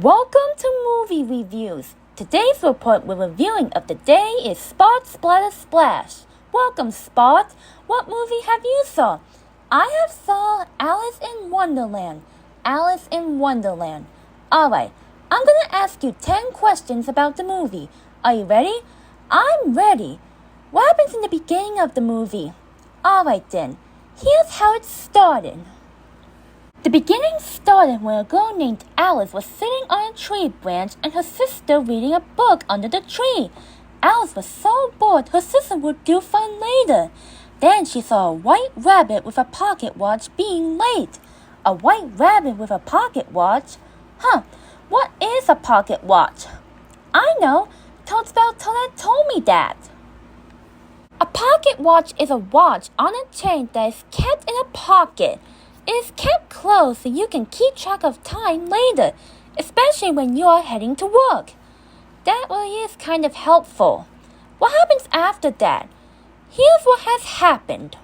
Welcome to Movie Reviews. Today's report we're reviewing of the day is Spot Splatter Splash. Welcome, Spot. What movie have you saw? I have saw Alice in Wonderland. Alice in Wonderland. Alright, I'm gonna ask you 10 questions about the movie. Are you ready? I'm ready. What happens in the beginning of the movie? Alright then, here's how it started. The beginning started when a girl named Alice was sitting on a tree branch and her sister reading a book under the tree. Alice was so bored her sister would do fun later. Then she saw a white rabbit with a pocket watch being late. A white rabbit with a pocket watch? What is a pocket watch? I know. Toadstool told me that. A pocket watch is a watch on a chain that is kept in a pocket. It is kept close so you can keep track of time later, especially when you are heading to work. That really is kind of helpful. What happens after that? Here's what has happened.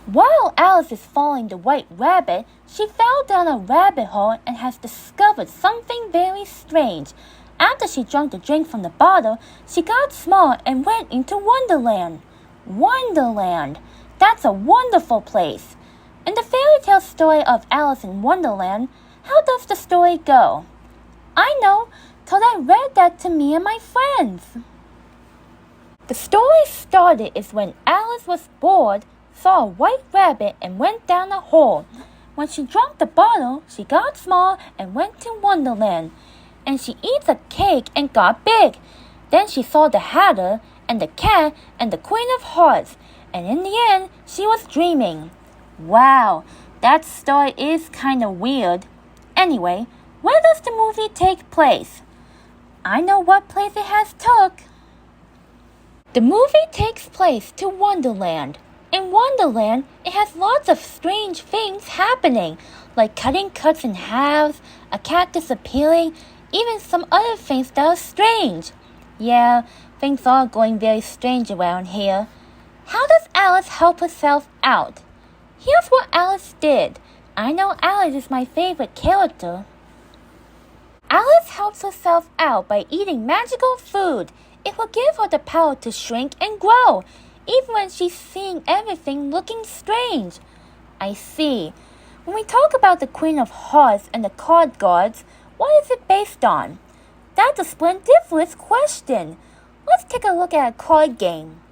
While Alice is following the white rabbit, she fell down a rabbit hole and has discovered something very strange. After she drank the drink from the bottle, she got small and went into Wonderland. Wonderland! That's a wonderful place. In the fairy tale story of Alice in Wonderland, how does the story go? I know, till I read that to me and my friends. The story started is when Alice was bored, saw a white rabbit and went down a hole. When she drank the bottle, she got small and went to Wonderland. And she eats a cake and got big. Then she saw the Hatter and the cat and the Queen of Hearts. And in the end, she was dreaming. Wow, that story is kind of weird. Anyway, where does the movie take place? I know what place it has took. The movie takes place to Wonderland. In Wonderland, it has lots of strange things happening, like cutting cuts in halves, a cat disappearing, even some other things that are strange. Yeah, things are going very strange around here. How does Alice help herself out? Here's what Alice did. I know Alice is my favorite character. Alice helps herself out by eating magical food. It will give her the power to shrink and grow, even when she's seeing everything looking strange. I see. When we talk about the Queen of Hearts and the card guards, what is it based on? That's a splendiferous question. Let's take a look at a card game.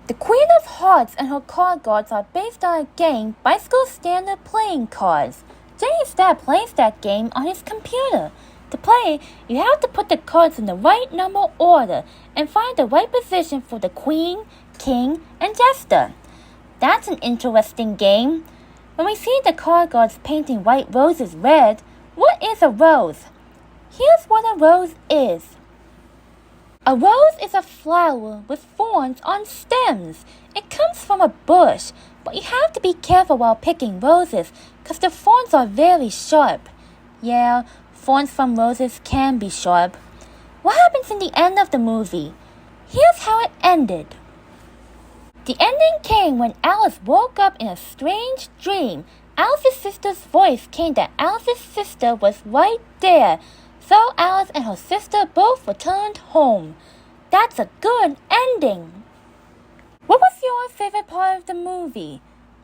The Queen of Hearts and her card guards are based on a game Bicycle Standard playing cards. Jenny's dad plays that game on his computer. To play, you have to put the cards in the right number order and find the right position for the Queen, King, and Jester. That's an interesting game. When we see the card guards painting white roses red, what is a rose? Here's what a rose is. A rose is a flower with thorns on stems. It comes from a bush, but you have to be careful while picking roses because the thorns are very sharp. Yeah, thorns from roses can be sharp. What happens in the end of the movie? Here's how it ended. The ending came when Alice woke up in a strange dream. Alice's sister's voice came that Alice's sister was right there. So Alice and her sister both returned home. That's a good ending. What was your favorite part of the movie?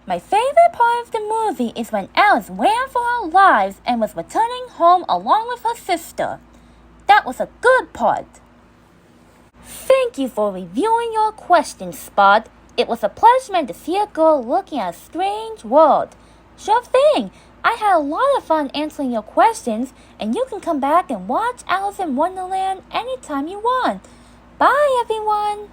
My favorite part of the movie is when Alice ran for her lives and was returning home along with her sister. That was a good part. Thank you for reviewing your questions, Spot. It was a pleasure to see a girl looking at a strange world. Sure thing. I had a lot of fun answering your questions, and you can come back and watch Alice in Wonderland anytime you want. Bye, everyone!